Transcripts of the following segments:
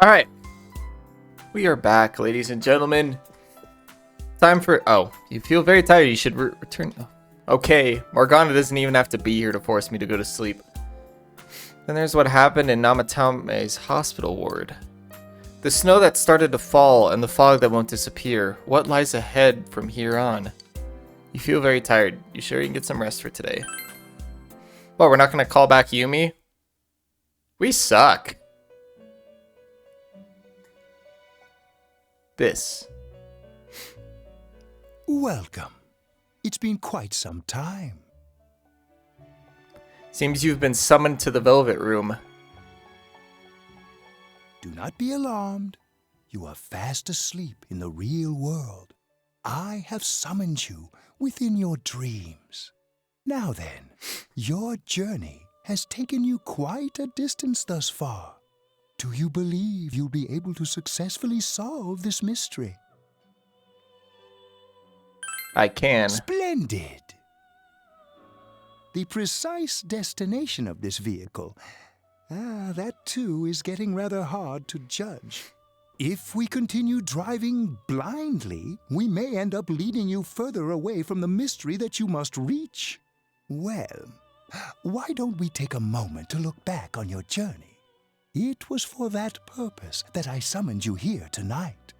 Alright, we are back, ladies and gentlemen. Time for... Oh, you feel very tired. You should return... Okay, Morgana doesn't even have to be here to force me to go to sleep. Then there's what happened in Namatame's hospital ward. The snow that started to fall and the fog that won't disappear. What lies ahead from here on? You feel very tired. You sure you can get some rest for today? Well, we're not going to call back Yumi? We suck. This. Welcome. It's been quite some time. Seems you've been summoned to the Velvet Room. Do not be alarmed. You are fast asleep in the real world. I have summoned you within your dreams. Now then, your journey has taken you quite a distance thus far. Do you believe you'll be able to successfully solve this mystery? I can. Splendid! The precise destination of this vehicle, that too is getting rather hard to judge. If we continue driving blindly, we may end up leading you further away from the mystery that you must reach. Well, why don't we take a moment to look back on your journey? It was for that purpose that I summoned you here tonight.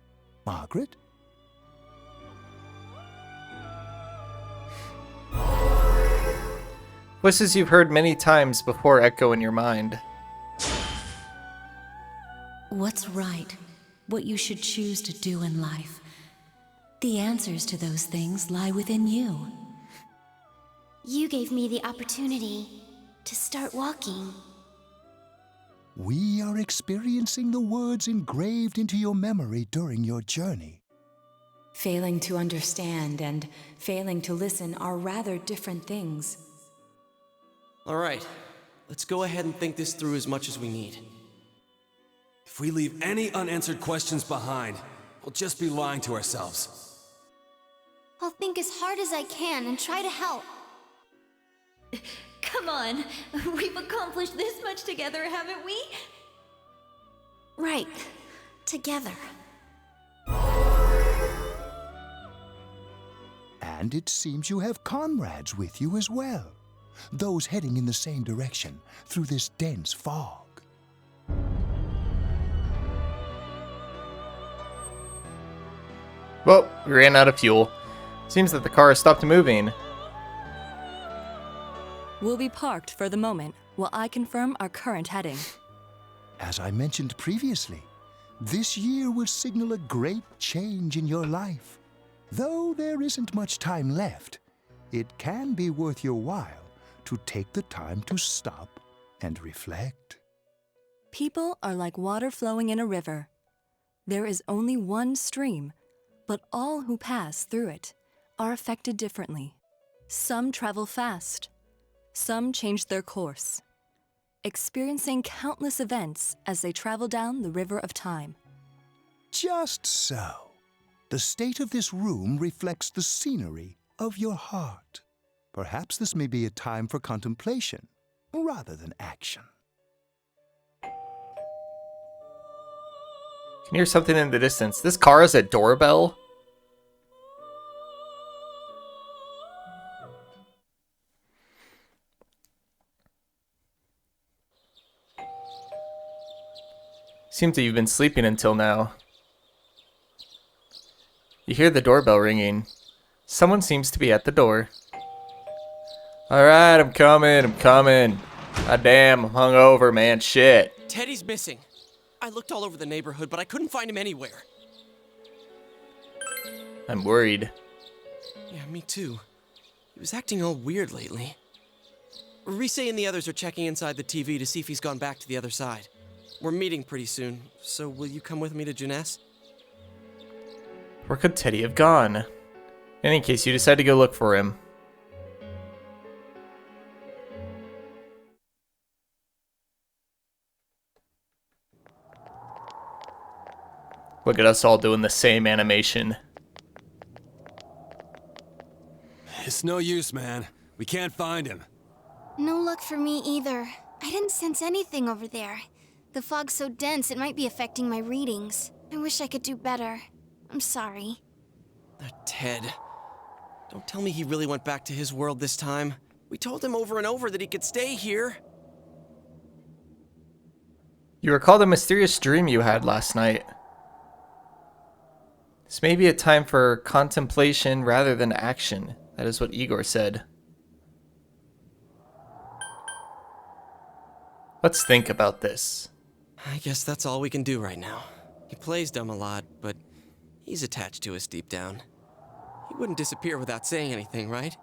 Margaret? Voices you've heard many times before echo in your mind. What's right? What you should choose to do in life. The answers to those things lie within you. You gave me the opportunity to start walking. We are experiencing the words engraved into your memory during your journey. Failing to understand and failing to listen are rather different things. All right, let's go ahead and think this through as much as we need. If we leave any unanswered questions behind, we'll just be lying to ourselves. I'll think as hard as I can and try to help. Come on, we've accomplished this much together, haven't we? Right, together. And it seems you have comrades with you as well. Those heading in the same direction through this dense fog. Well, we ran out of fuel. Seems that the car has stopped moving. We'll be parked for the moment while I confirm our current heading. As I mentioned previously, this year will signal a great change in your life. Though there isn't much time left, it can be worth your while to take the time to stop and reflect. People are like water flowing in a river. There is only one stream, but all who pass through it are affected differently. Some travel fast. Some change their course, experiencing countless events as they travel down the river of time. Just so. The state of this room reflects the scenery of your heart. Perhaps this may be a time for contemplation rather than action. Can hear something in the distance. This car has a doorbell. Seems that you've been sleeping until now. You hear the doorbell ringing. Someone seems to be at the door. Alright, I'm coming. God damn, I'm hungover, man. Shit. Teddy's missing. I looked all over the neighborhood, but I couldn't find him anywhere. I'm worried. Yeah, me too. He was acting all weird lately. Rise and the others are checking inside the TV to see if he's gone back to the other side. We're meeting pretty soon, so will you come with me to Jeunesse? Where could Teddy have gone? In any case, you decide to go look for him. Look at us all doing the same animation. It's no use, man. We can't find him. No luck for me either. I didn't sense anything over there. The fog's so dense it might be affecting my readings. I wish I could do better. I'm sorry. That Ted. Don't tell me he really went back to his world this time. We told him over and over that he could stay here. You recall the mysterious dream you had last night. This may be a time for contemplation rather than action. That is what Igor said. Let's think about this. I guess that's all we can do right now. He plays dumb a lot, but he's attached to us deep down. He wouldn't disappear without saying anything, right?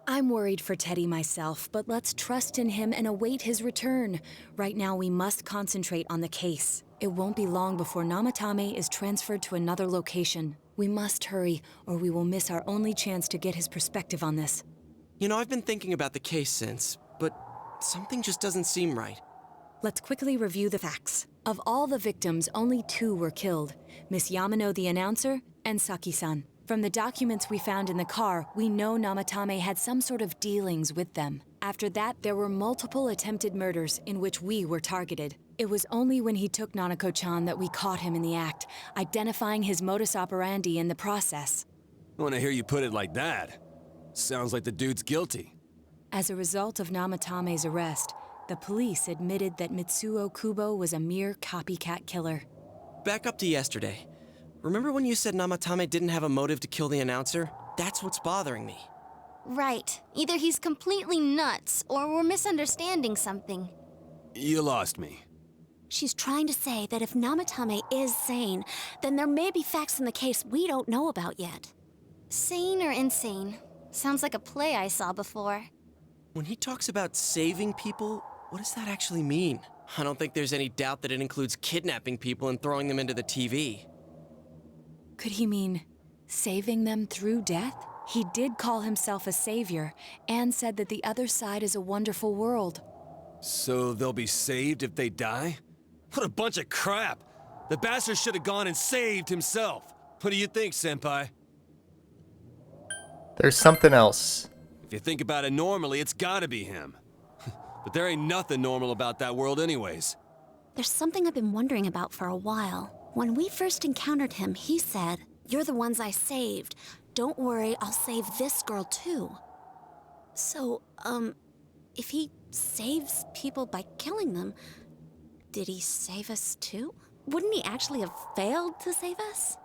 I'm worried for Teddy myself, but let's trust in him and await his return. Right now, we must concentrate on the case. It won't be long before Namatame is transferred to another location. We must hurry, or we will miss our only chance to get his perspective on this. You know, I've been thinking about the case since, but something just doesn't seem right. Let's quickly review the facts. Of all the victims, only 2 were killed. Miss Yamano, the announcer, and Saki-san. From the documents we found in the car, we know Namatame had some sort of dealings with them. After that, there were multiple attempted murders in which we were targeted. It was only when he took Nanako-chan that we caught him in the act, identifying his modus operandi in the process. I want to hear you put it like that. Sounds like the dude's guilty. As a result of Namatame's arrest, the police admitted that Mitsuo Kubo was a mere copycat killer. Back up to yesterday. Remember when you said Namatame didn't have a motive to kill the announcer? That's what's bothering me. Right. Either he's completely nuts, or we're misunderstanding something. You lost me. She's trying to say that if Namatame is sane, then there may be facts in the case we don't know about yet. Sane or insane? Sounds like a play I saw before. When he talks about saving people, what does that actually mean? I don't think there's any doubt that it includes kidnapping people and throwing them into the TV. Could he mean saving them through death? He did call himself a savior and said that the other side is a wonderful world. So they'll be saved if they die? What a bunch of crap! The bastard should have gone and saved himself. What do you think, Senpai? There's something else. If you think about it normally, it's gotta be him. But there ain't nothing normal about that world anyways. There's something I've been wondering about for a while. When we first encountered him, he said, "You're the ones I saved. Don't worry, I'll save this girl too." So, if he saves people by killing them, did he save us too? Wouldn't he actually have failed to save us?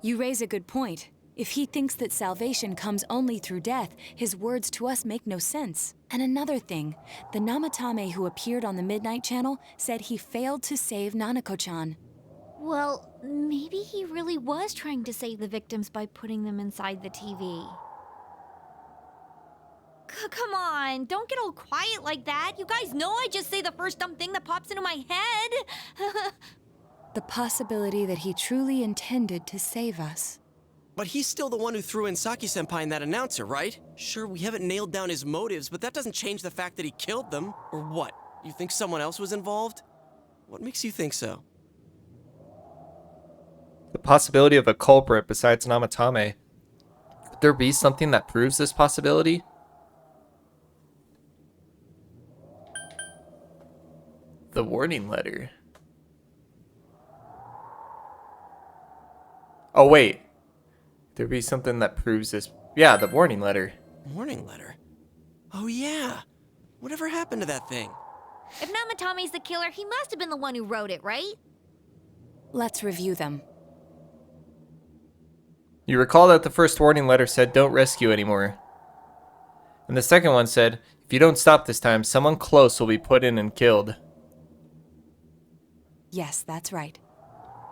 You raise a good point. If he thinks that salvation comes only through death, his words to us make no sense. And another thing, the Namatame who appeared on the Midnight Channel said he failed to save Nanako-chan. Well, maybe he really was trying to save the victims by putting them inside the TV. Come on, don't get all quiet like that. You guys know I just say the first dumb thing that pops into my head. The possibility that he truly intended to save us. But he's still the one who threw in Saki-senpai and that announcer, right? Sure, we haven't nailed down his motives, but that doesn't change the fact that he killed them. Or what? You think someone else was involved? What makes you think so? The possibility of a culprit besides Namatame. Could there be something that proves this possibility? The warning letter. Oh, wait. There be something that proves this. Yeah, the warning letter. Warning letter? Oh, yeah. Whatever happened to that thing? If Namatame's the killer, he must have been the one who wrote it, right? Let's review them. You recall that the first warning letter said, "Don't rescue anymore." And the second one said, "If you don't stop this time, someone close will be put in and killed." Yes, that's right.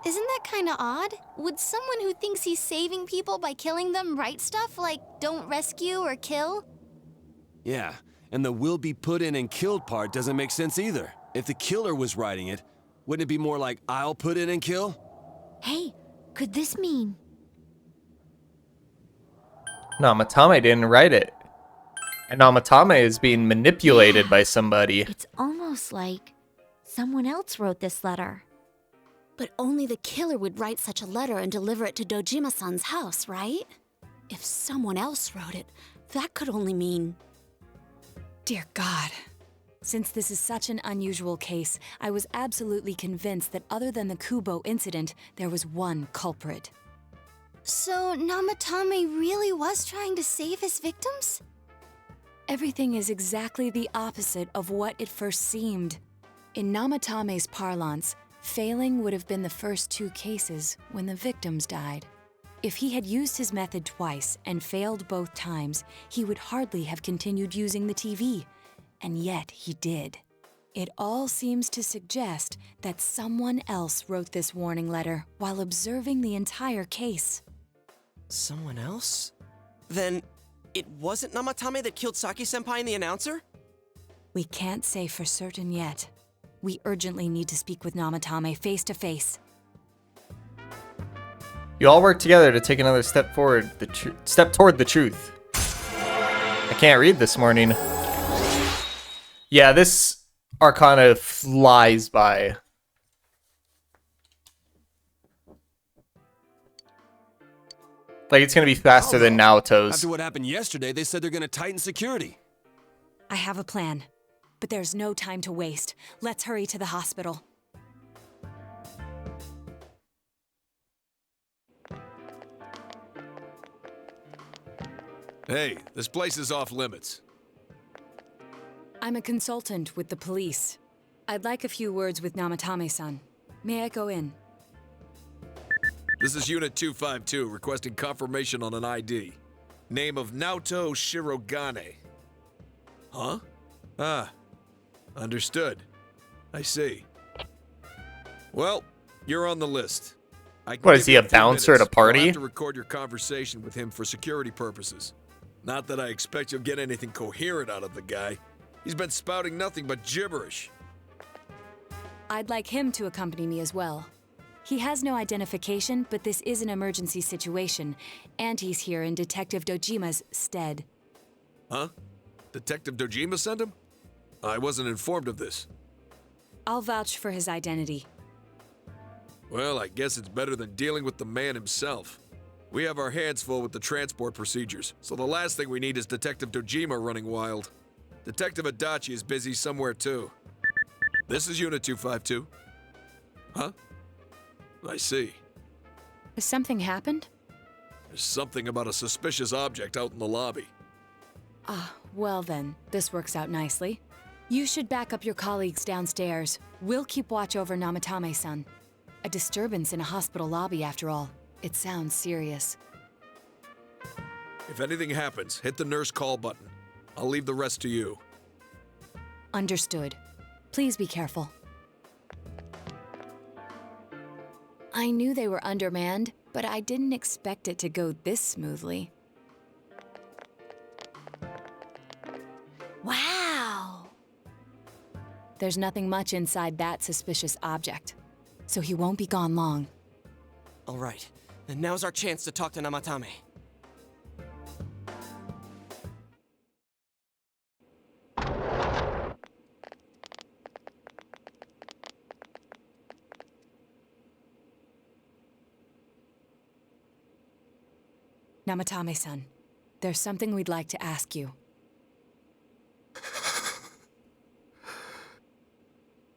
Isn't that kinda odd? Would someone who thinks he's saving people by killing them write stuff like, "Don't rescue or kill"? Yeah, and the "will be put in and killed" part doesn't make sense either. If the killer was writing it, wouldn't it be more like, "I'll put in and kill"? Hey, could this mean... Namatame didn't write it. And Namatame is being manipulated by somebody. It's almost like someone else wrote this letter. But only the killer would write such a letter and deliver it to Dojima-san's house, right? If someone else wrote it, that could only mean... Dear God. Since this is such an unusual case, I was absolutely convinced that other than the Kubo incident, there was one culprit. So Namatame really was trying to save his victims? Everything is exactly the opposite of what it first seemed. In Namatame's parlance, failing would have been the first 2 cases when the victims died. If he had used his method twice and failed both times, he would hardly have continued using the TV. And yet he did. It all seems to suggest that someone else wrote this warning letter while observing the entire case. Someone else? Then it wasn't Namatame that killed Saki-senpai and the announcer? We can't say for certain yet. We urgently need to speak with Namatame face to face. You all work together to take another step forward, step toward the truth. I can't read this morning. Yeah, this Arcana flies by. Like, it's gonna be faster than Naoto's. After what happened yesterday, they said they're gonna tighten security. I have a plan, but there's no time to waste. Let's hurry to the hospital. Hey, this place is off limits. I'm a consultant with the police. I'd like a few words with Namatame-san. May I go in? This is Unit 252, requesting confirmation on an ID. Name of Naoto Shirogane. Huh? Ah. Understood. I see. Well, you're on the list. What, is he a bouncer at a party? I'll have to record your conversation with him for security purposes. Not that I expect you'll get anything coherent out of the guy. He's been spouting nothing but gibberish. I'd like him to accompany me as well. He has no identification, but this is an emergency situation, and he's here in Detective Dojima's stead. Huh? Detective Dojima sent him? I wasn't informed of this. I'll vouch for his identity. Well, I guess it's better than dealing with the man himself. We have our hands full with the transport procedures, so the last thing we need is Detective Dojima running wild. Detective Adachi is busy somewhere too. This is Unit 252. Huh? I see. Has something happened? There's something about a suspicious object out in the lobby. Ah, well then, this works out nicely. You should back up your colleagues downstairs. We'll keep watch over Namatame-san. A disturbance in a hospital lobby, after all. It sounds serious. If anything happens, hit the nurse call button. I'll leave the rest to you. Understood. Please be careful. I knew they were undermanned, but I didn't expect it to go this smoothly. Wow! There's nothing much inside that suspicious object, so he won't be gone long. All right, then now's our chance to talk to Namatame. Namatame-san, there's something we'd like to ask you.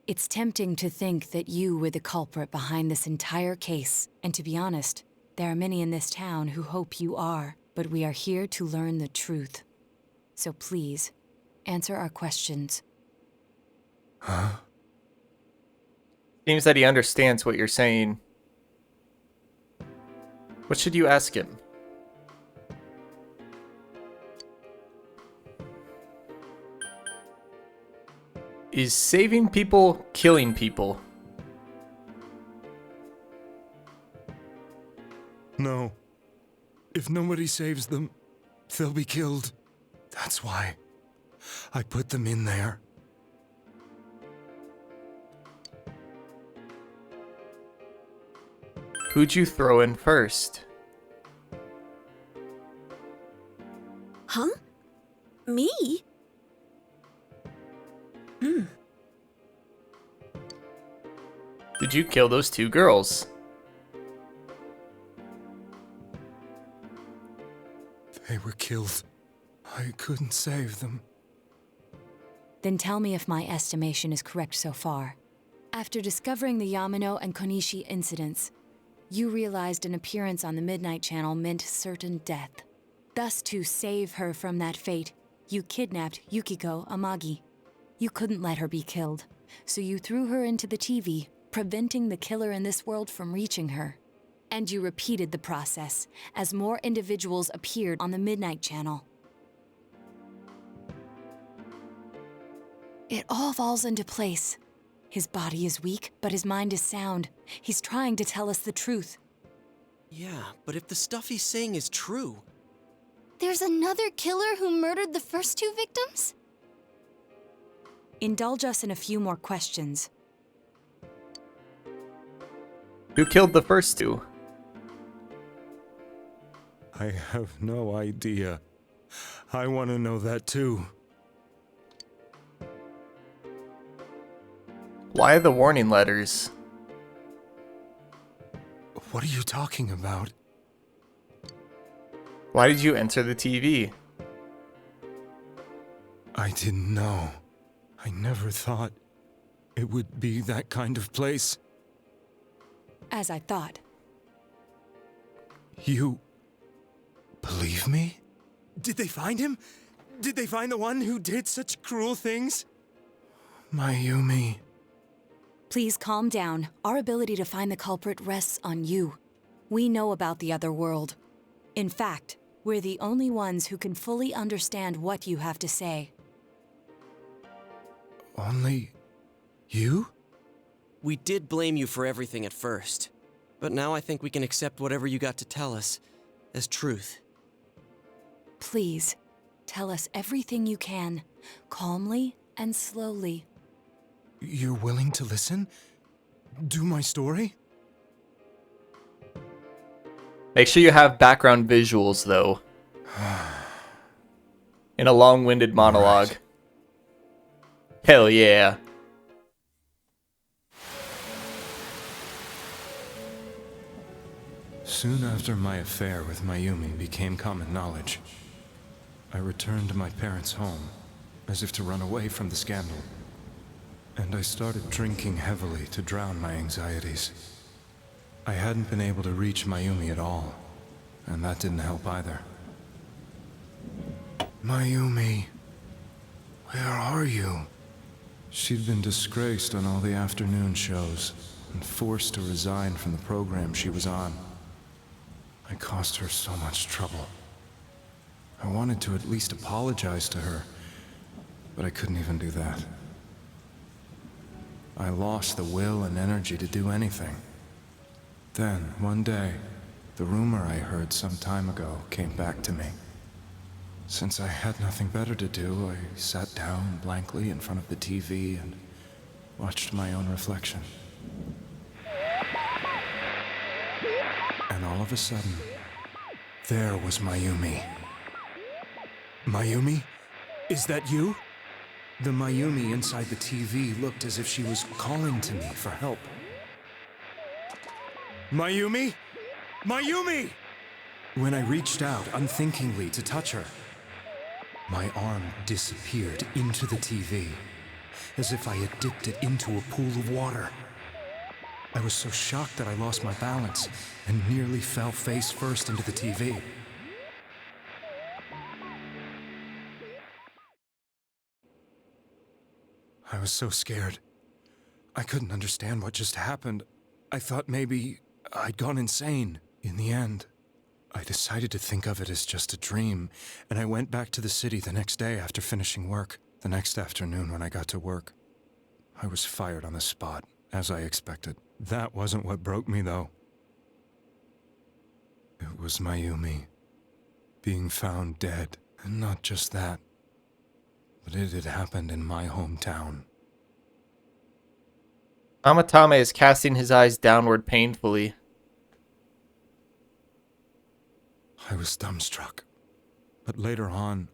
It's tempting to think that you were the culprit behind this entire case, and to be honest, there are many in this town who hope you are, but we are here to learn the truth. So please, answer our questions. Huh? Seems that he understands what you're saying. What should you ask him? Is saving people killing people? No. If nobody saves them, they'll be killed. That's why I put them in there. Who'd you throw in first? Huh? Me? Did you kill those 2 girls? They were killed. I couldn't save them. Then tell me if my estimation is correct so far. After discovering the Yamano and Konishi incidents, you realized an appearance on the Midnight Channel meant certain death. Thus, to save her from that fate, you kidnapped Yukiko Amagi. You couldn't let her be killed, so you threw her into the TV, preventing the killer in this world from reaching her. And you repeated the process as more individuals appeared on the Midnight Channel. It all falls into place. His body is weak, but his mind is sound. He's trying to tell us the truth. Yeah, but if the stuff he's saying is true... There's another killer who murdered the first two victims? Indulge us in a few more questions. Who killed the first two? I have no idea. I want to know that too. Why the warning letters? What are you talking about? Why did you enter the TV? I didn't know. I never thought it would be that kind of place. As I thought. You believe me? Did they find him? Did they find the one who did such cruel things? Mayumi. Please calm down. Our ability to find the culprit rests on you. We know about the other world. In fact, we're the only ones who can fully understand what you have to say. Only you? We did blame you for everything at first, but now I think we can accept whatever you got to tell us as truth. Please, tell us everything you can, calmly and slowly. You're willing to listen? Do my story? Make sure you have background visuals, though. In a long-winded monologue. Right. Hell yeah. Soon after my affair with Mayumi became common knowledge, I returned to my parents' home, as if to run away from the scandal. And I started drinking heavily to drown my anxieties. I hadn't been able to reach Mayumi at all, and that didn't help either. Mayumi, where are you? She'd been disgraced on all the afternoon shows, and forced to resign from the program she was on. I caused her so much trouble. I wanted to at least apologize to her, but I couldn't even do that. I lost the will and energy to do anything. Then, one day, the rumor I heard some time ago came back to me. Since I had nothing better to do, I sat down blankly in front of the TV and watched my own reflection. And all of a sudden, there was Mayumi. Mayumi? Is that you? The Mayumi inside the TV looked as if she was calling to me for help. Mayumi? Mayumi! When I reached out unthinkingly to touch her, my arm disappeared into the TV, as if I had dipped it into a pool of water. I was so shocked that I lost my balance and nearly fell face first into the TV. I was so scared. I couldn't understand what just happened. I thought maybe I'd gone insane. In the end, I decided to think of it as just a dream, and I went back to the city the next day after finishing work. The next afternoon when I got to work, I was fired on the spot, as I expected. That wasn't what broke me, though. It was Mayumi being found dead. And not just that, but it had happened in my hometown. Namatame is casting his eyes downward painfully. I was dumbstruck. But later on,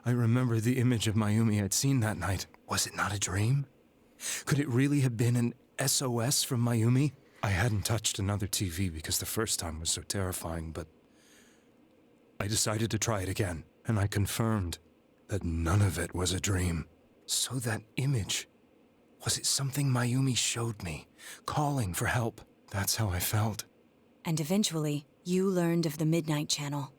I remembered the image of Mayumi I'd seen that night. Was it not a dream? Could it really have been an SOS from Mayumi? I hadn't touched another TV because the first time was so terrifying, but I decided to try it again, and I confirmed that none of it was a dream. So that image, was it something Mayumi showed me, calling for help? That's how I felt. And eventually, you learned of the Midnight Channel.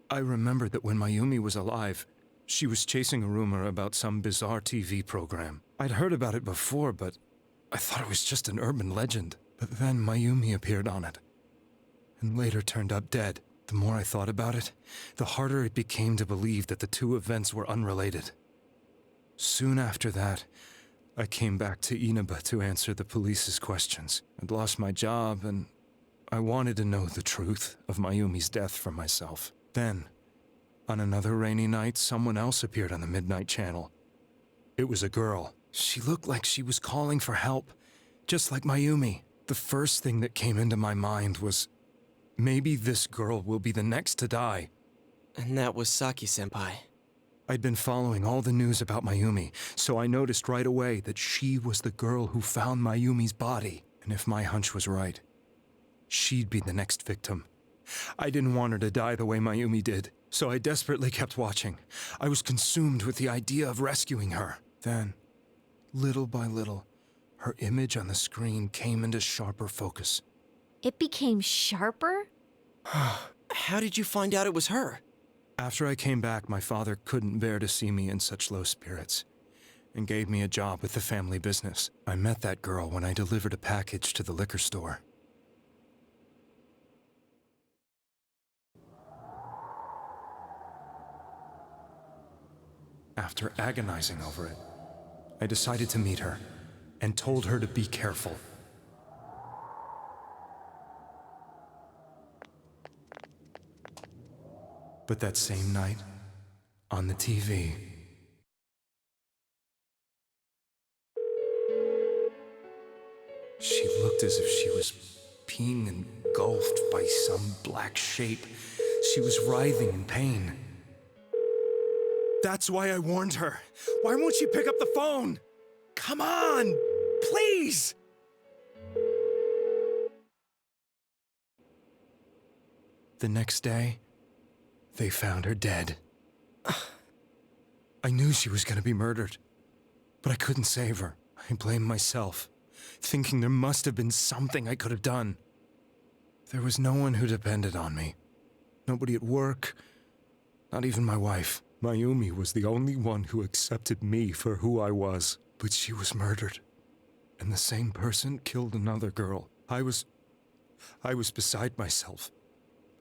I remembered that when Mayumi was alive, she was chasing a rumor about some bizarre TV program. I'd heard about it before, but I thought it was just an urban legend. But then Mayumi appeared on it, and later turned up dead. The more I thought about it, the harder it became to believe that the two events were unrelated. Soon after that, I came back to Inaba to answer the police's questions. I'd lost my job, and I wanted to know the truth of Mayumi's death for myself. Then, on another rainy night, someone else appeared on the Midnight Channel. It was a girl. She looked like she was calling for help, just like Mayumi. The first thing that came into my mind was, maybe this girl will be the next to die. And that was Saki-senpai. I'd been following all the news about Mayumi, so I noticed right away that she was the girl who found Mayumi's body. And if my hunch was right, she'd be the next victim. I didn't want her to die the way Mayumi did, so I desperately kept watching. I was consumed with the idea of rescuing her. Then, little by little, her image on the screen came into sharper focus. It became sharper? How did you find out it was her? After I came back, my father couldn't bear to see me in such low spirits, and gave me a job with the family business. I met that girl when I delivered a package to the liquor store. After agonizing over it, I decided to meet her, and told her to be careful. But that same night, on the TV, she looked as if she was being engulfed by some black shape. She was writhing in pain. That's why I warned her. Why won't she pick up the phone? Come on, please! The next day, they found her dead. I knew she was going to be murdered, but I couldn't save her. I blamed myself, thinking there must have been something I could have done. There was no one who depended on me. Nobody at work, not even my wife. Mayumi was the only one who accepted me for who I was. But she was murdered, and the same person killed another girl. I was beside myself.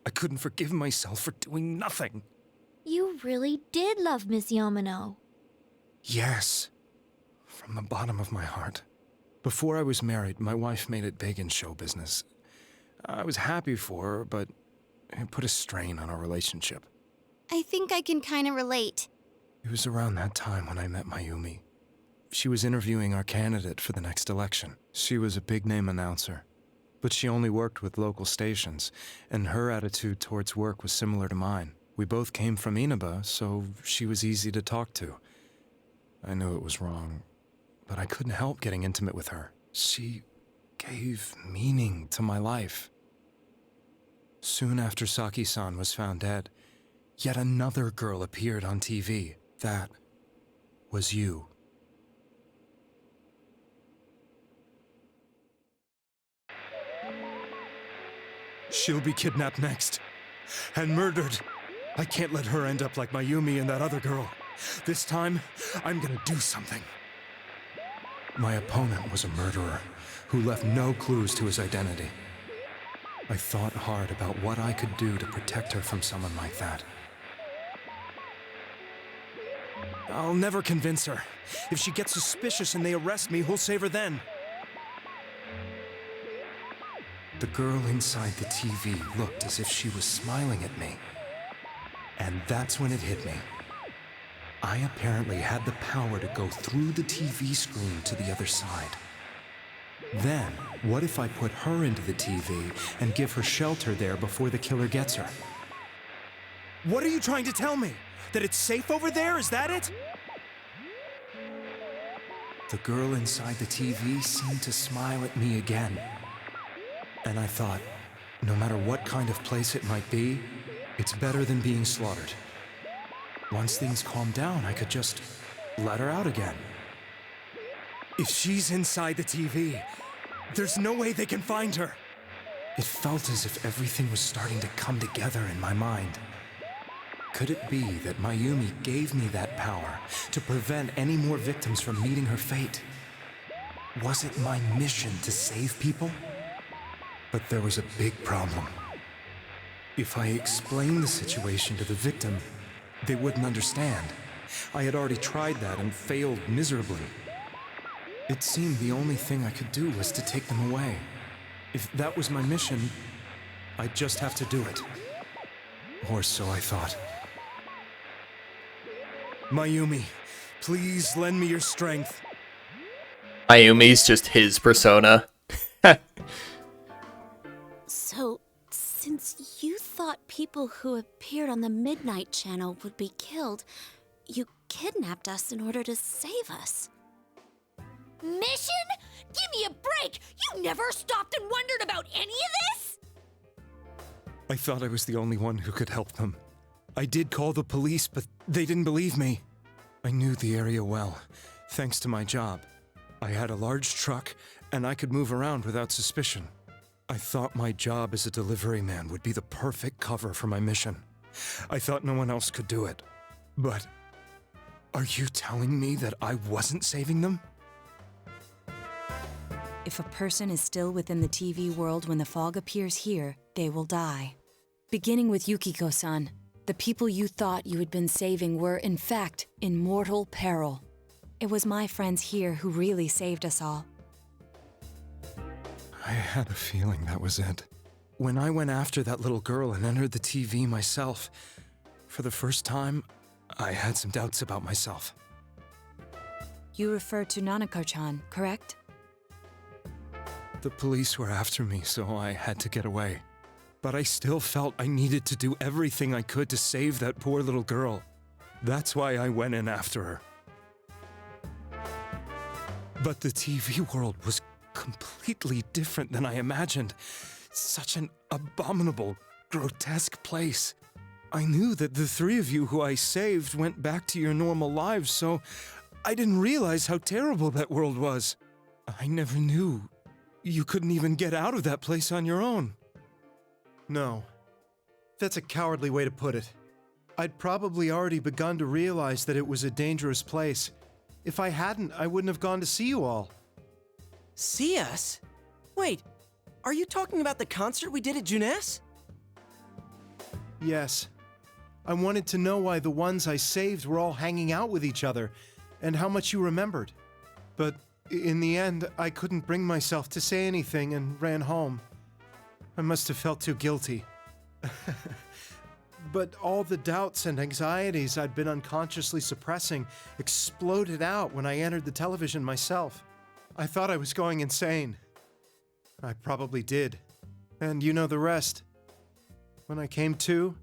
I couldn't forgive myself for doing nothing. You really did love Miss Yamano. Yes, from the bottom of my heart. Before I was married, my wife made it big in show business. I was happy for her, but it put a strain on our relationship. I think I can kind of relate. It was around that time when I met Mayumi. She was interviewing our candidate for the next election. She was a big-name announcer, but she only worked with local stations, and her attitude towards work was similar to mine. We both came from Inaba, so she was easy to talk to. I knew it was wrong, but I couldn't help getting intimate with her. She gave meaning to my life. Soon after Saki-san was found dead, yet another girl appeared on TV. That was you. She'll be kidnapped next, and murdered. I can't let her end up like Mayumi and that other girl. This time, I'm gonna do something. My opponent was a murderer who left no clues to his identity. I thought hard about what I could do to protect her from someone like that. I'll never convince her. If she gets suspicious and they arrest me, who'll save her then? The girl inside the TV looked as if she was smiling at me. And that's when it hit me. I apparently had the power to go through the TV screen to the other side. Then, what if I put her into the TV and give her shelter there before the killer gets her? What are you trying to tell me? That it's safe over there? Is that it? The girl inside the TV seemed to smile at me again. And I thought, no matter what kind of place it might be, it's better than being slaughtered. Once things calmed down, I could just let her out again. If she's inside the TV, there's no way they can find her. It felt as if everything was starting to come together in my mind. Could it be that Mayumi gave me that power to prevent any more victims from meeting her fate? Was it my mission to save people? But there was a big problem. If I explained the situation to the victim, they wouldn't understand. I had already tried that and failed miserably. It seemed the only thing I could do was to take them away. If that was my mission, I'd just have to do it. Or so I thought. Mayumi, please lend me your strength. Mayumi's just his persona. So, since you thought people who appeared on the Midnight Channel would be killed, you kidnapped us in order to save us. Mission? Give me a break! You never stopped and wondered about any of this? I thought I was the only one who could help them. I did call the police, but they didn't believe me. I knew the area well, thanks to my job. I had a large truck, and I could move around without suspicion. I thought my job as a delivery man would be the perfect cover for my mission. I thought no one else could do it. But are you telling me that I wasn't saving them? If a person is still within the TV world when the fog appears here, they will die. Beginning with Yukiko-san, the people you thought you had been saving were, in fact, in mortal peril. It was my friends here who really saved us all. I had a feeling that was it. When I went after that little girl and entered the TV myself, for the first time, I had some doubts about myself. You refer to Nanako-chan, correct? The police were after me, so I had to get away. But I still felt I needed to do everything I could to save that poor little girl. That's why I went in after her. But the TV world was completely different than I imagined. Such an abominable, grotesque place. I knew that the three of you who I saved went back to your normal lives, so I didn't realize how terrible that world was. I never knew you couldn't even get out of that place on your own. No. That's a cowardly way to put it. I'd probably already begun to realize that it was a dangerous place. If I hadn't, I wouldn't have gone to see you all. See us? Wait, are you talking about the concert we did at Junes? Yes. I wanted to know why the ones I saved were all hanging out with each other, and how much you remembered. But in the end, I couldn't bring myself to say anything and ran home. I must have felt too guilty. But all the doubts and anxieties I'd been unconsciously suppressing exploded out when I entered the television myself. I thought I was going insane. I probably did. And you know the rest. When I came to,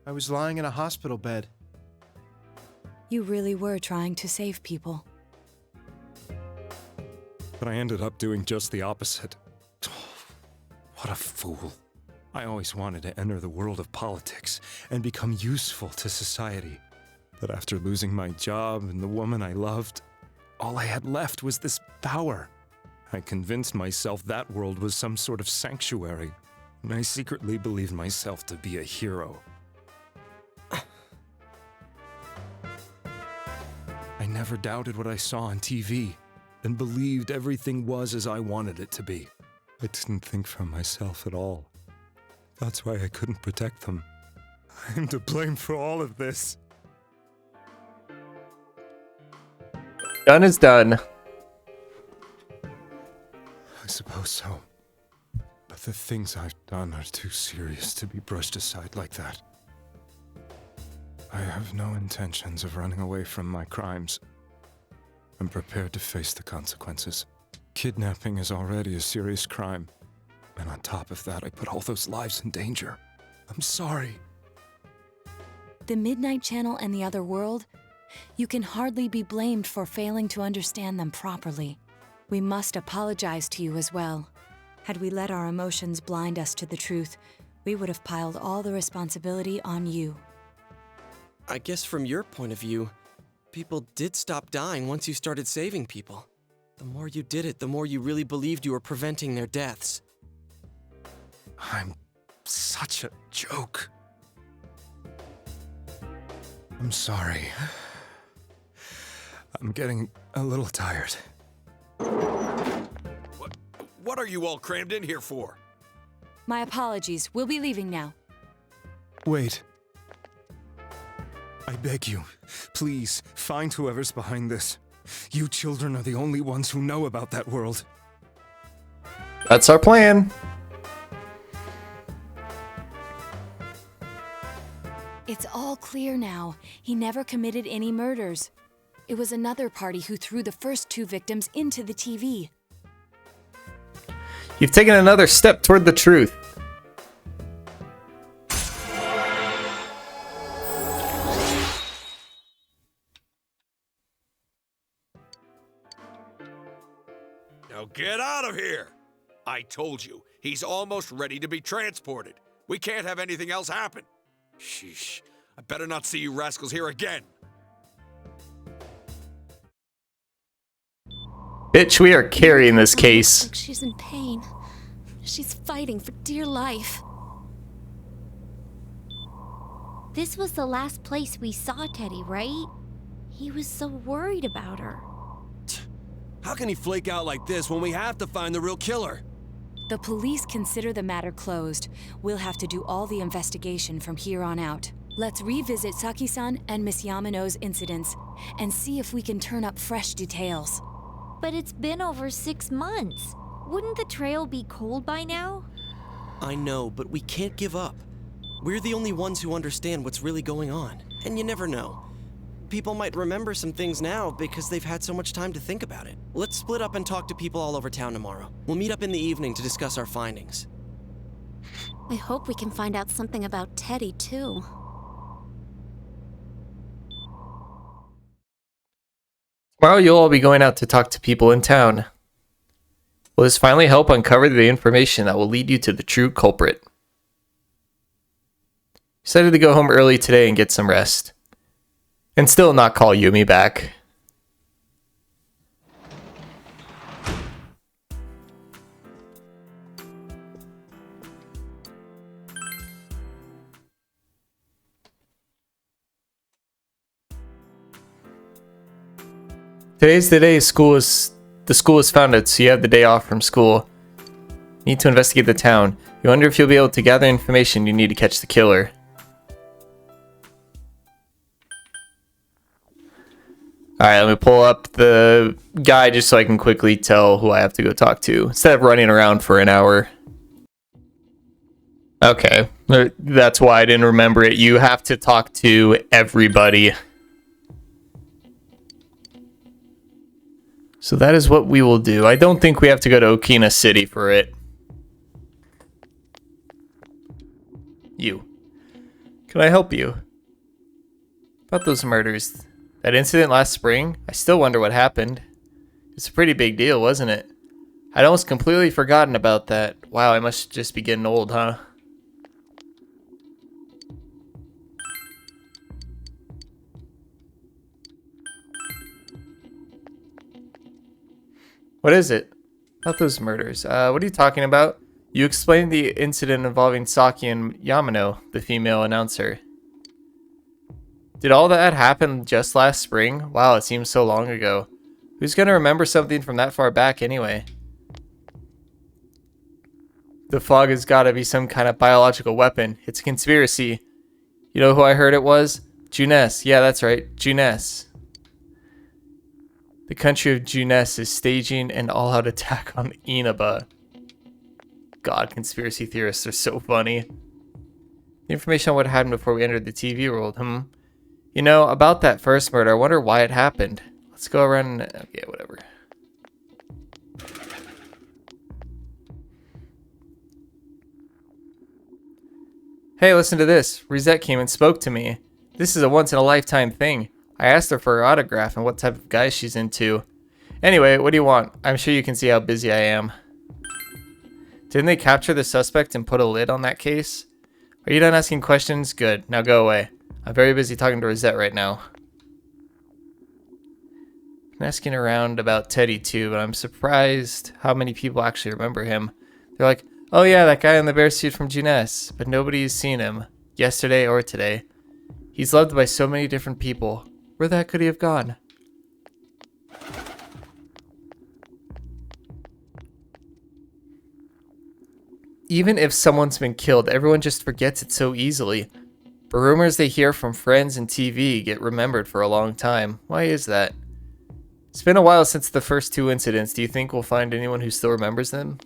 I was lying in a hospital bed. You really were trying to save people. But I ended up doing just the opposite. What a fool. I always wanted to enter the world of politics and become useful to society. But after losing my job and the woman I loved, all I had left was this power. I convinced myself that world was some sort of sanctuary, and I secretly believed myself to be a hero. I never doubted what I saw on TV, and believed everything was as I wanted it to be. I didn't think for myself at all. That's why I couldn't protect them. I'm to blame for all of this. Done is done. I suppose so. But the things I've done are too serious to be brushed aside like that. I have no intentions of running away from my crimes. I'm prepared to face the consequences. Kidnapping is already a serious crime. And on top of that, I put all those lives in danger. I'm sorry. The Midnight Channel and the other world? You can hardly be blamed for failing to understand them properly. We must apologize to you as well. Had we let our emotions blind us to the truth, we would have piled all the responsibility on you. I guess from your point of view, people did stop dying once you started saving people. The more you did it, the more you really believed you were preventing their deaths. I'm such a joke. I'm sorry. I'm getting a little tired. What are you all crammed in here for? My apologies. We'll be leaving now. Wait. I beg you, please, find whoever's behind this. You children are the only ones who know about that world. That's our plan. It's all clear now. He never committed any murders. It was another party who threw the first 2 victims into the TV. You've taken another step toward the truth. Now get out of here! I told you, he's almost ready to be transported. We can't have anything else happen. Sheesh, I better not see you rascals here again. Bitch, we are carrying this case. Like she's in pain. She's fighting for dear life. This was the last place we saw Teddy, right? He was so worried about her. How can he flake out like this when we have to find the real killer? The police consider the matter closed. We'll have to do all the investigation from here on out. Let's revisit Saki-san and Miss Yamano's incidents and see if we can turn up fresh details. But it's been over 6 months. Wouldn't the trail be cold by now? I know, but we can't give up. We're the only ones who understand what's really going on. And you never know. People might remember some things now because they've had so much time to think about it. Let's split up and talk to people all over town tomorrow. We'll meet up in the evening to discuss our findings. I hope we can find out something about Teddy, too. Tomorrow you'll all be going out to talk to people in town. Will this finally help uncover the information that will lead you to the true culprit? Decided to go home early today and get some rest. And still not call Yumi back. Today's the day the school is founded, so you have the day off from school. You need to investigate the town. You wonder if you'll be able to gather information you need to catch the killer. Alright, let me pull up the guide just so I can quickly tell who I have to go talk to, instead of running around for an hour. Okay, that's why I didn't remember it. You have to talk to everybody. So that is what we will do. I don't think we have to go to Okina City for it. You. Can I help you? About those murders. That incident last spring? I still wonder what happened. It's a pretty big deal, wasn't it? I'd almost completely forgotten about that. Wow, I must just be getting old, huh? What is it? About those murders. What are you talking about? You explained the incident involving Saki and Yamano, the female announcer. Did all that happen just last spring? Wow, it seems so long ago. Who's gonna remember something from that far back anyway? The fog has gotta be some kind of biological weapon. It's a conspiracy. You know who I heard it was? Juness. Yeah, that's right. Juness. The country of Juness is staging an all-out attack on Inaba. God, conspiracy theorists are so funny. The information on what happened before we entered the TV world, You know, about that first murder, I wonder why it happened. Let's go around and... yeah, whatever. Hey, listen to this. Rosette came and spoke to me. This is a once-in-a-lifetime thing. I asked her for her autograph and what type of guy she's into. Anyway, what do you want? I'm sure you can see how busy I am. Didn't they capture the suspect and put a lid on that case? Are you done asking questions? Good. Now go away. I'm very busy talking to Rosette right now. and asking around about Teddy too, but I'm surprised how many people actually remember him. They're like, oh yeah, that guy in the bear suit from Juness, but nobody's seen him, yesterday or today. He's loved by so many different people. Where the heck could he have gone? Even if someone's been killed, everyone just forgets it so easily. But rumors they hear from friends and TV get remembered for a long time. Why is that? It's been a while since the first 2 incidents. Do you think we'll find anyone who still remembers them?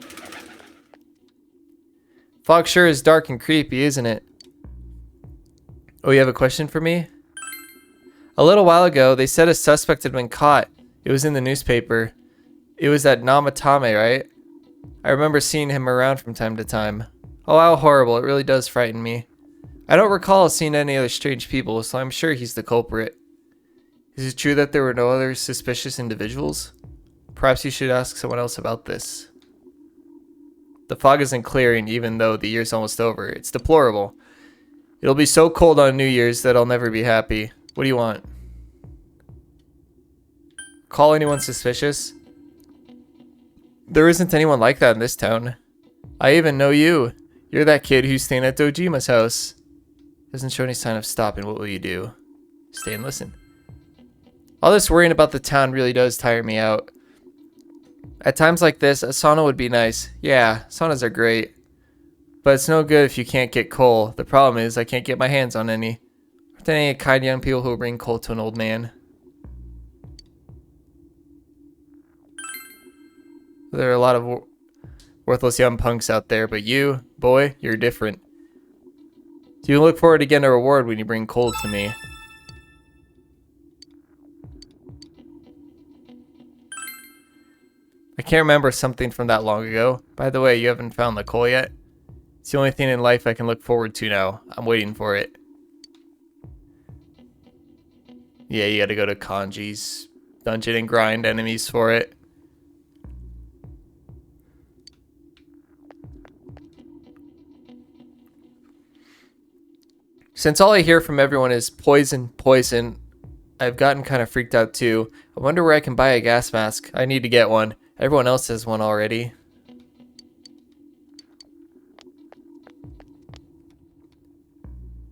Fog sure is dark and creepy, isn't it? Oh, you have a question for me? A little while ago, they said a suspect had been caught. It was in the newspaper. It was at Namatame, right? I remember seeing him around from time to time. Oh, how horrible. It really does frighten me. I don't recall seeing any other strange people, so I'm sure he's the culprit. Is it true that there were no other suspicious individuals? Perhaps you should ask someone else about this. The fog isn't clearing even though the year's almost over. It's deplorable. It'll be so cold on New Year's that I'll never be happy. What do you want? Call anyone suspicious? There isn't anyone like that in this town. I even know you. You're that kid who's staying at Dojima's house. Doesn't show any sign of stopping. What will you do? Stay and listen. All this worrying about the town really does tire me out. At times like this, a sauna would be nice. Yeah, saunas are great. But it's no good if you can't get coal. The problem is I can't get my hands on any. Aren't there any kind young people who will bring coal to an old man? There are a lot of worthless young punks out there, but you, boy, you're different. Do you look forward to getting a reward when you bring coal to me? I can't remember something from that long ago. By the way, you haven't found the coal yet? It's the only thing in life I can look forward to now. I'm waiting for it. Yeah, you gotta go to Kanji's dungeon and grind enemies for it. Since all I hear from everyone is poison, poison, I've gotten kind of freaked out too. I wonder where I can buy a gas mask. I need to get one. Everyone else has one already.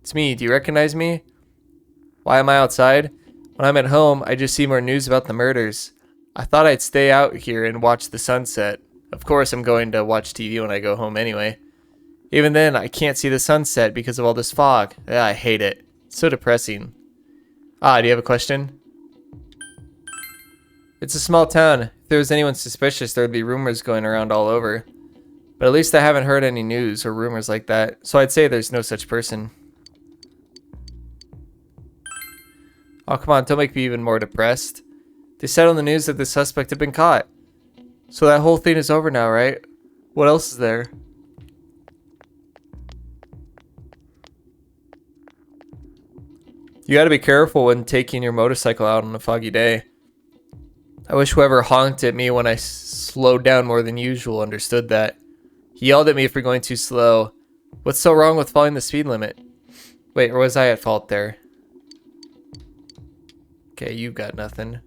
It's me. Do you recognize me? Why am I outside? When I'm at home, I just see more news about the murders. I thought I'd stay out here and watch the sunset. Of course, I'm going to watch TV when I go home anyway. Even then, I can't see the sunset because of all this fog. I hate it. It's so depressing. Ah, do you have a question? It's a small town. If there was anyone suspicious, there would be rumors going around all over. But at least I haven't heard any news or rumors like that, so I'd say there's no such person. Oh, come on, don't make me even more depressed. They said on the news that the suspect had been caught. So that whole thing is over now, right? What else is there? You gotta be careful when taking your motorcycle out on a foggy day. I wish whoever honked at me when I slowed down more than usual understood that. He yelled at me for going too slow. What's so wrong with following the speed limit? Wait, or was I at fault there? Okay, you've got nothing.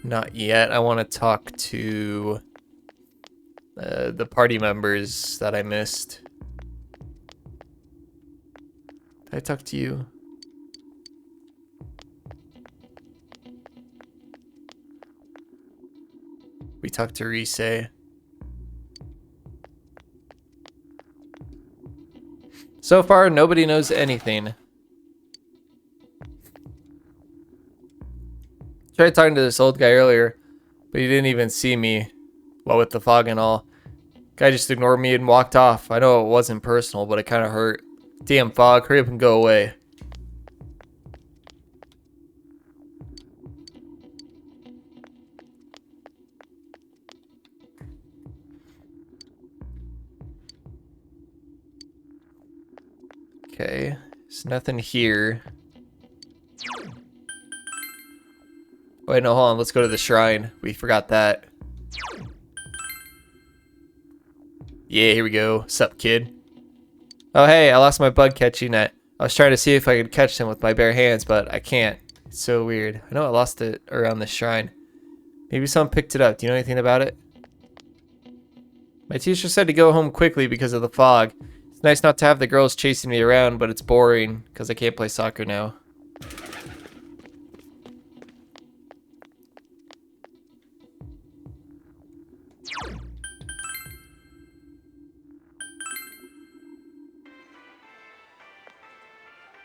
Not yet. I want to talk to the party members that I missed. Did I talk to you? We talked to Rise. So far, nobody knows anything. Tried talking to this old guy earlier, but he didn't even see me. Well, with the fog and all. Guy just ignored me and walked off. I know it wasn't personal, but it kind of hurt. Damn fog, hurry up and go away. Okay, there's nothing here. Wait, no, hold on. Let's go to the shrine. We forgot that. Yeah, here we go. Sup, kid? Oh, hey, I lost my bug catching net. I was trying to see if I could catch them with my bare hands, but I can't. It's so weird. I know I lost it around the shrine. Maybe someone picked it up. Do you know anything about it? My teacher said to go home quickly because of the fog. It's nice not to have the girls chasing me around, but it's boring because I can't play soccer now.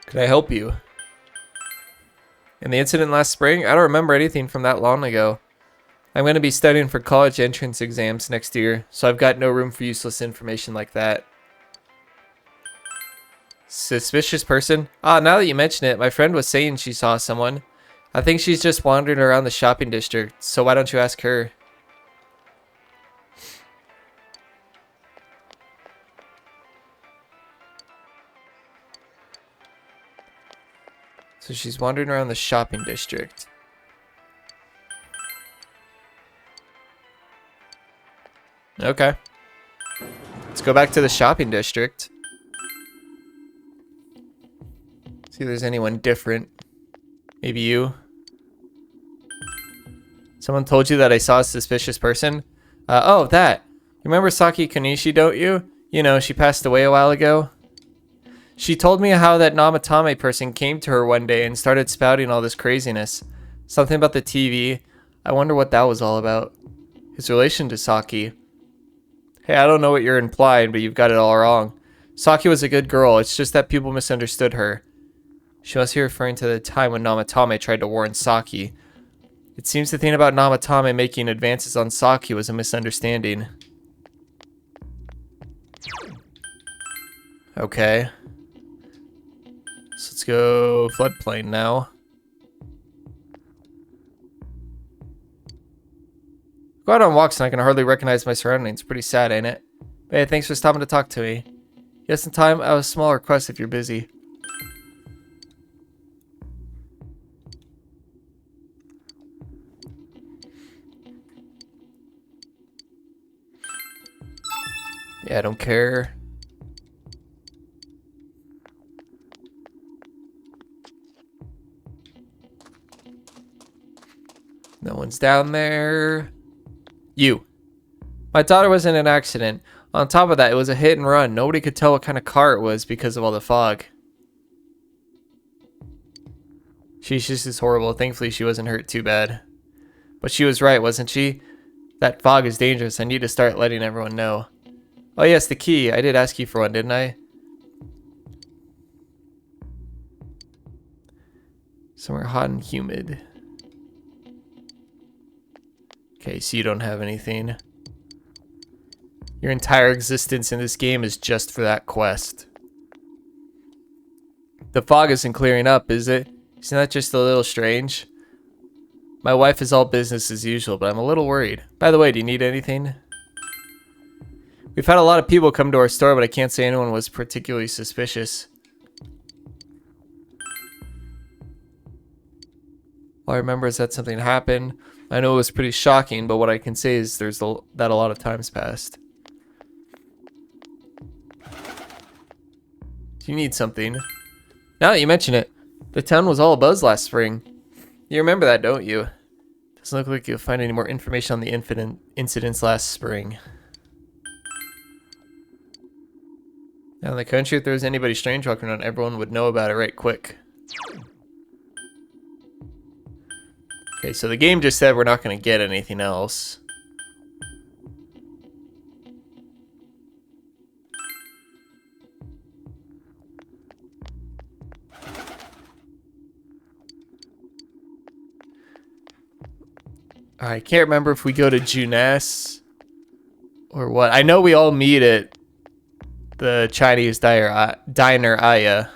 Can I help you? In the incident last spring, I don't remember anything from that long ago. I'm going to be studying for college entrance exams next year, so I've got no room for useless information like that. Suspicious person? Ah, now that you mention it, my friend was saying she saw someone. I think she's just wandering around the shopping district, so why don't you ask her? So she's wandering around the shopping district. Okay. Let's go back to the shopping district. See if there's anyone different. Maybe you. Someone told you that I saw a suspicious person? Oh, that. You remember Saki Konishi, don't you? You know, she passed away a while ago. She told me how that Namatame person came to her one day and started spouting all this craziness. Something about the TV. I wonder what that was all about. His relation to Saki. Hey, I don't know what you're implying, but you've got it all wrong. Saki was a good girl, it's just that people misunderstood her. She must be referring to the time when Namatame tried to warn Saki. It seems the thing about Namatame making advances on Saki was a misunderstanding. Okay. So let's go floodplain now. Go out on walks and I can hardly recognize my surroundings. Pretty sad, ain't it? Hey, thanks for stopping to talk to me. Yes, in time, I have a small request if you're busy. Yeah, I don't care. No one's down there. You. My daughter was in an accident. On top of that, it was a hit and run. Nobody could tell what kind of car it was because of all the fog. Sheesh, this is horrible. Thankfully, she wasn't hurt too bad. But she was right, wasn't she? That fog is dangerous. I need to start letting everyone know. Oh yes, the key. I did ask you for one, didn't I? Somewhere hot and humid. Okay, so you don't have anything. Your entire existence in this game is just for that quest. The fog isn't clearing up, is it? Isn't that just a little strange? My wife is all business as usual, but I'm a little worried. By the way, do you need anything? We've had a lot of people come to our store, but I can't say anyone was particularly suspicious. All I remember is that something happened. I know it was pretty shocking, but what I can say is that a lot of time's passed. Do you need something? Now that you mention it, the town was all abuzz last spring. You remember that, don't you? Doesn't look like you'll find any more information on the incidents last spring. Now in the country, if there was anybody strange walking around, everyone would know about it right quick. Okay, so the game just said we're not going to get anything else. I can't remember if we go to Junes or what. I know we all meet at the Chinese diner Aya.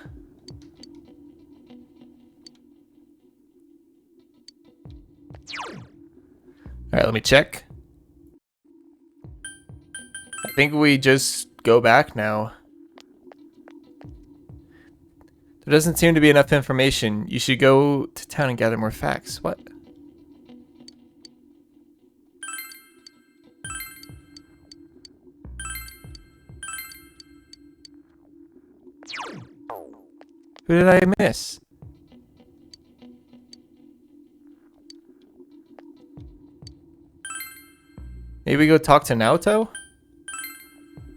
Alright, let me check. I think we just go back now. There doesn't seem to be enough information. You should go to town and gather more facts. What? Who did I miss? Maybe we go talk to Naoto?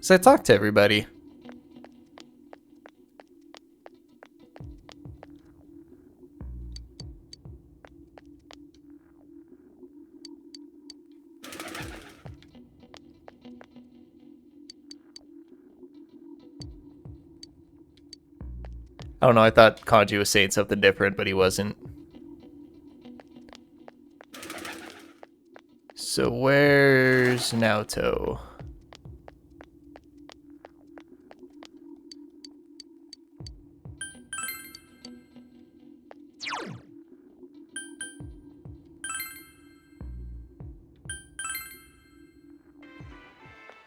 So I talked to everybody. I don't know, I thought Kanji was saying something different, but he wasn't. So where's Naoto?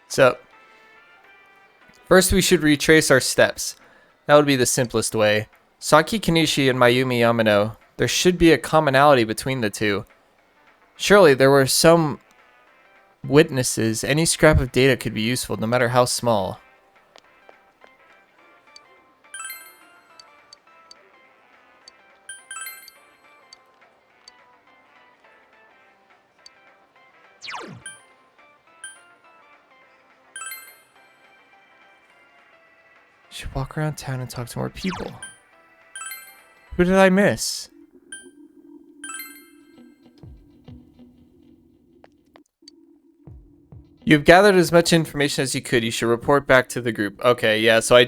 So, first we should retrace our steps. That would be the simplest way. Saki Kanishi and Mayumi Yamano. There should be a commonality between the two. Surely there were some witnesses. Any scrap of data could be useful, no matter how small. Should walk around town and talk to more people. Who did I miss? You've gathered as much information as you could. You should report back to the group. Okay, yeah, so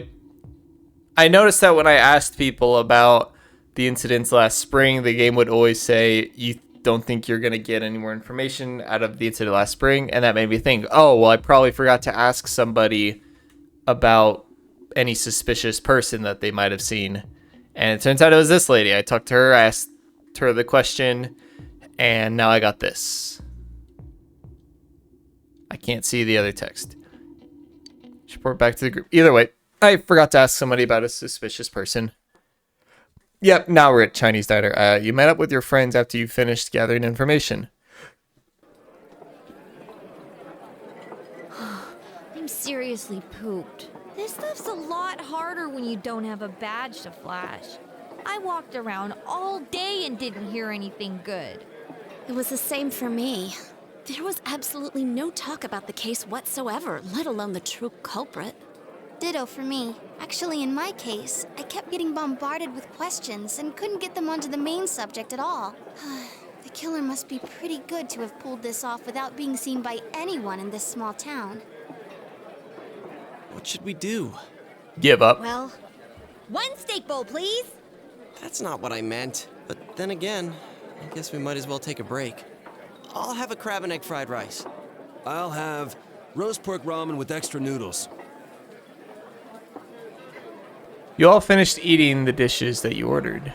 I noticed that when I asked people about the incidents last spring, the game would always say, you don't think you're going to get any more information out of the incident last spring? And that made me think, oh, well, I probably forgot to ask somebody about any suspicious person that they might have seen. And it turns out it was this lady. I talked to her, I asked her the question, and now I got this. I can't see the other text. Report back to the group. Either way, I forgot to ask somebody about a suspicious person. Yep, now we're at Chinese Diner. You met up with your friends after you finished gathering information. I'm seriously pooped. This stuff's a lot harder when you don't have a badge to flash. I walked around all day and didn't hear anything good. It was the same for me. There was absolutely no talk about the case whatsoever, let alone the true culprit. Ditto for me. Actually, in my case, I kept getting bombarded with questions and couldn't get them onto the main subject at all. The killer must be pretty good to have pulled this off without being seen by anyone in this small town. What should we do? Give up. Well, one steak bowl, please. That's not what I meant. But then again, I guess we might as well take a break. I'll have a crab and egg fried rice. I'll have roast pork ramen with extra noodles. You all finished eating the dishes that you ordered.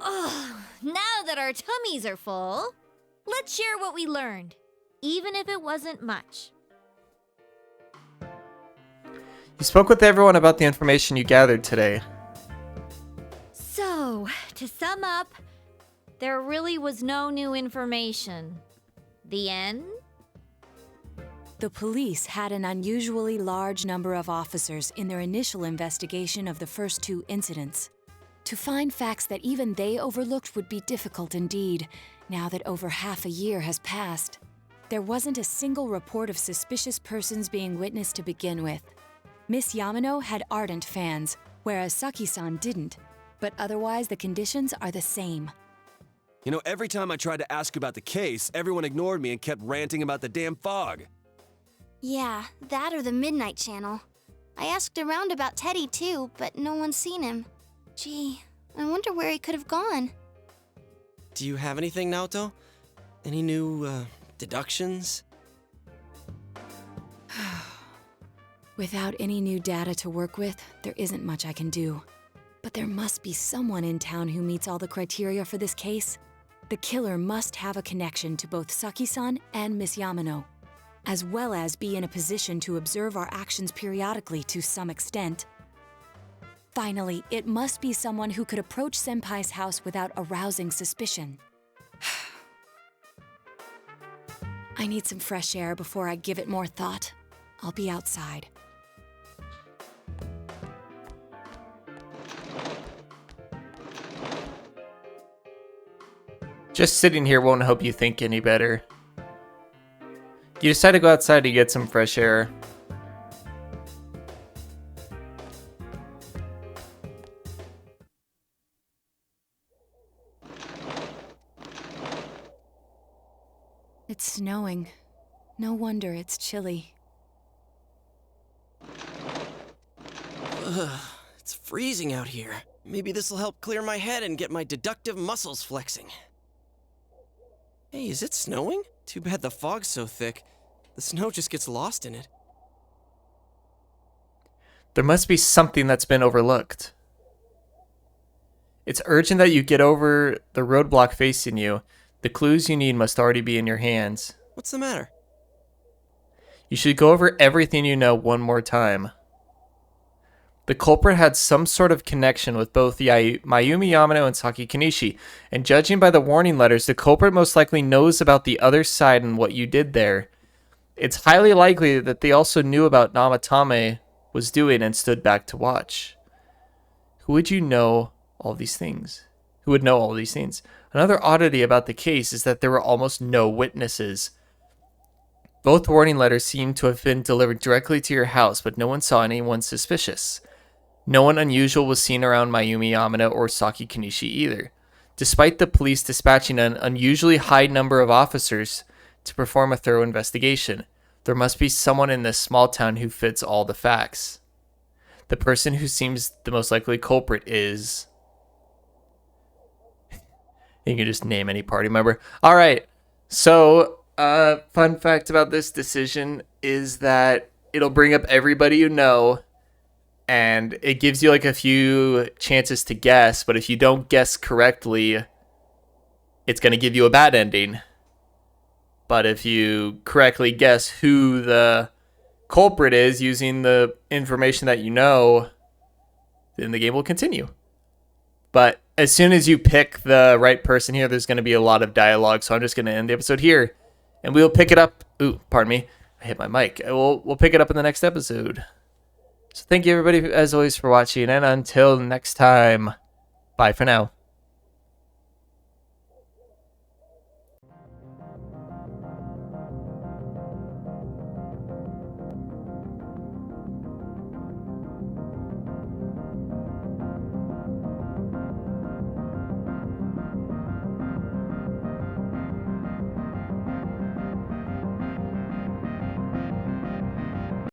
Oh, now that our tummies are full, let's share what we learned, even if it wasn't much. You spoke with everyone about the information you gathered today. So, to sum up, there really was no new information. The end? The police had an unusually large number of officers in their initial investigation of the first two incidents. To find facts that even they overlooked would be difficult indeed, now that over half a year has passed. There wasn't a single report of suspicious persons being witnessed to begin with. Miss Yamano had ardent fans, whereas Saki-san didn't, but otherwise the conditions are the same. You know, every time I tried to ask about the case, everyone ignored me and kept ranting about the damn fog. Yeah, that or the Midnight Channel. I asked around about Teddy too, but no one's seen him. Gee, I wonder where he could have gone. Do you have anything, Naoto? Any new, deductions? Without any new data to work with, there isn't much I can do. But there must be someone in town who meets all the criteria for this case. The killer must have a connection to both Saki-san and Miss Yamano, as well as be in a position to observe our actions periodically to some extent. Finally, it must be someone who could approach Senpai's house without arousing suspicion. I need some fresh air before I give it more thought. I'll be outside. Just sitting here won't help you think any better. You decide to go outside to get some fresh air. It's snowing. No wonder it's chilly. Ugh, it's freezing out here. Maybe this'll help clear my head and get my deductive muscles flexing. Hey, is it snowing? Too bad the fog's so thick. The snow just gets lost in it. There must be something that's been overlooked. It's urgent that you get over the roadblock facing you. The clues you need must already be in your hands. What's the matter? You should go over everything you know one more time. The culprit had some sort of connection with both Mayumi Yamano and Saki Kanishi, and judging by the warning letters, the culprit most likely knows about the other side and what you did there. It's highly likely that they also knew about Namatame was doing and stood back to watch. Who would know all these things? Another oddity about the case is that there were almost no witnesses. Both warning letters seem to have been delivered directly to your house, but no one saw anyone suspicious. No one unusual was seen around Mayumi Yamano or Saki Kanishi either, despite the police dispatching an unusually high number of officers to perform a thorough investigation. There must be someone in this small town who fits all the facts. The person who seems the most likely culprit is... You can just name any party member. All right, so fun fact about this decision is that it'll bring up everybody you know, and it gives you like a few chances to guess, but if you don't guess correctly, it's going to give you a bad ending. But if you correctly guess who the culprit is using the information that you know, then the game will continue. But as soon as you pick the right person here, there's going to be a lot of dialogue, so I'm just going to end the episode here, and we'll pick it up. Ooh, pardon me. I hit my mic. We'll pick it up in the next episode. So thank you, everybody, as always, for watching, and until next time, bye for now.